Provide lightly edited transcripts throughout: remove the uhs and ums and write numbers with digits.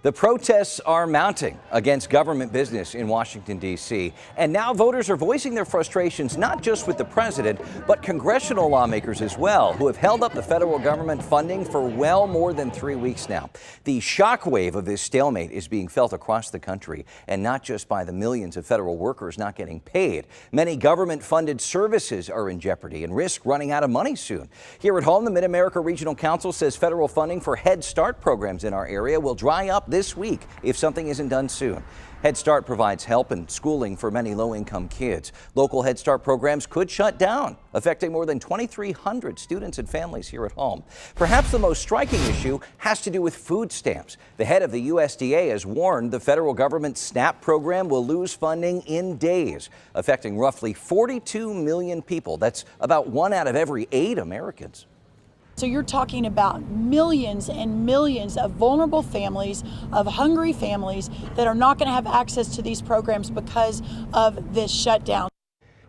The protests are mounting against government business in Washington, D.C. And now voters are voicing their frustrations not just with the president, but congressional lawmakers as well, who have held up the federal government funding for well more than 3 weeks now. The shockwave of this stalemate is being felt across the country, and not just by the millions of federal workers not getting paid. Many government-funded services are in jeopardy and risk running out of money soon. Here at home, the Mid-America Regional Council says federal funding for Head Start programs in our area will dry up this week if something isn't done soon. Head Start provides help and schooling for many low-income kids. Local Head Start programs could shut down, affecting more than 2,300 students and families here at home. Perhaps the most striking issue has to do with food stamps. The head of the USDA has warned the federal government's SNAP program will lose funding in days, affecting roughly 42 million people. That's about 1 out of every 8 Americans. So you're talking about millions and millions of vulnerable families, of hungry families that are not going to have access to these programs because of this shutdown.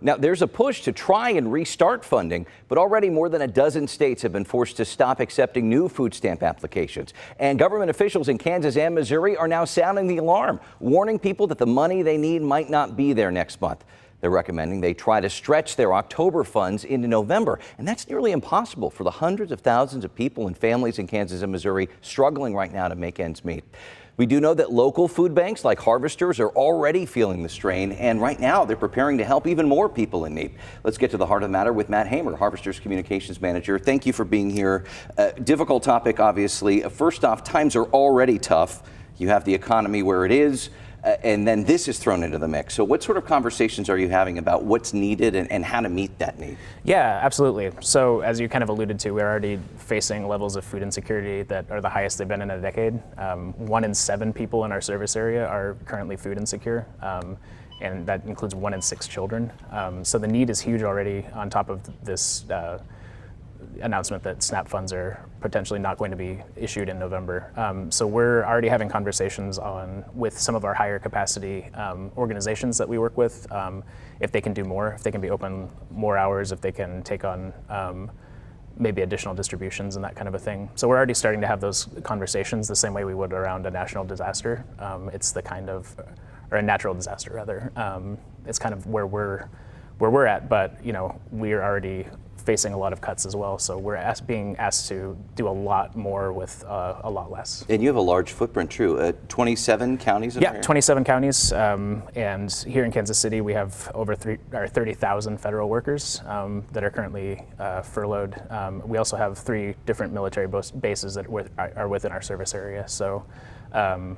Now, there's a push to try and restart funding, but already more than a dozen states have been forced to stop accepting new food stamp applications. And government officials in Kansas and Missouri are now sounding the alarm, warning people that the money they need might not be there next month. They're recommending they try to stretch their October funds into November, and that's nearly impossible for the hundreds of thousands of people and families in Kansas and Missouri struggling right now to make ends meet. We do know that local food banks like Harvesters are already feeling the strain, and right now they're preparing to help even more people in need. Let's get to the heart of the matter with Matt Hamer, Harvesters Communications Manager. Thank you for being here. Difficult topic, obviously. First off, times are already tough. You have the economy where it is. And then this is thrown into the mix. So what sort of conversations are you having about what's needed and how to meet that need? Yeah, absolutely. So as you kind of alluded to, we're already facing levels of food insecurity that are the highest they've been in a decade. 1 in 7 people in our service area are currently food insecure. And that includes 1 in 6 children. So the need is huge already on top of this announcement that SNAP funds are potentially not going to be issued in November. So we're already having conversations with some of our higher capacity organizations that we work with, if they can do more, if they can be open more hours, if they can take on maybe additional distributions and that kind of a thing. So we're already starting to have those conversations the same way we would around a national disaster. It's the kind of, or a natural disaster rather. It's kind of where we're at, but you know, we're already facing a lot of cuts as well, so we're being asked to do a lot more with a lot less. And you have a large footprint, true. 27 counties? Yeah, 27 counties, and here in Kansas City we have over 30,000 federal workers that are currently furloughed. We also have 3 different military bases that are within our service area, so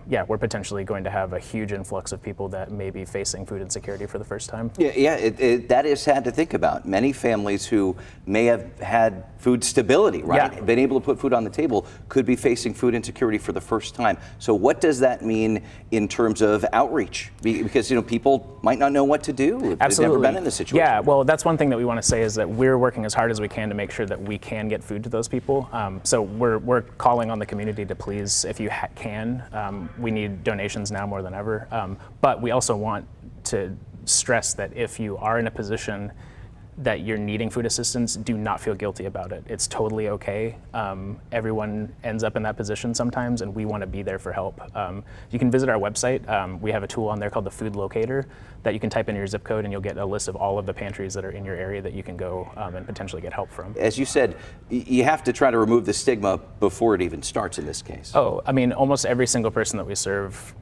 yeah, we're potentially going to have a huge influx of people that may be facing food insecurity for the first time. Yeah, that is sad to think about. Many families who may have had food stability, right? Yeah. Been able to put food on the table could be facing food insecurity for the first time. So what does that mean in terms of outreach? Because, you know, people might not know what to do. Absolutely. They've never been in this situation. Yeah, well, that's one thing that we want to say is that we're working as hard as we can to make sure that we can get food to those people. So we're calling on the community to please, if you can, we need donations now more than ever. But we also want to stress that if you are in a position that you're needing food assistance, do not feel guilty about it. It's totally okay. Everyone ends up in that position sometimes, and we want to be there for help. You can visit our website. We have a tool on there called the Food Locator that you can type in your zip code, and you'll get a list of all of the pantries that are in your area that you can go and potentially get help from. As you said, you have to try to remove the stigma before it even starts in this case. Oh, I mean, almost every single person that we serve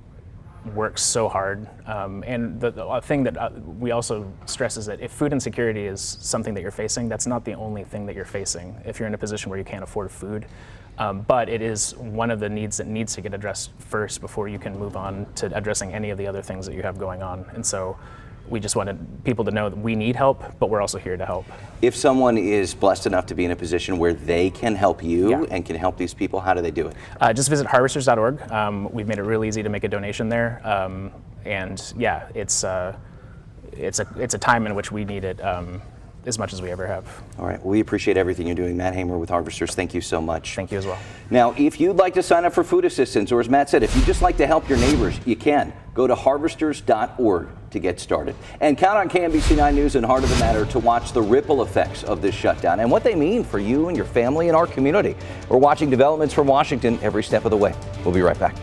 works so hard, and the thing that we also stress is that if food insecurity is something that you're facing, that's not the only thing that you're facing if you're in a position where you can't afford food, but it is one of the needs that needs to get addressed first before you can move on to addressing any of the other things that you have going on. And so we just wanted people to know that we need help, but we're also here to help. If someone is blessed enough to be in a position where they can help you and can help these people, how do they do it? Just visit harvesters.org. We've made it really easy to make a donation there. And yeah, it's a time in which we need it as much as we ever have. All right, we appreciate everything you're doing. Matt Hamer with Harvesters, thank you so much. Thank you as well. Now, if you'd like to sign up for food assistance, or as Matt said, if you'd just like to help your neighbors, you can. Go to harvesters.org to get started. And count on KMBC9 News and Heart of the Matter to watch the ripple effects of this shutdown and what they mean for you and your family and our community. We're watching developments from Washington every step of the way. We'll be right back.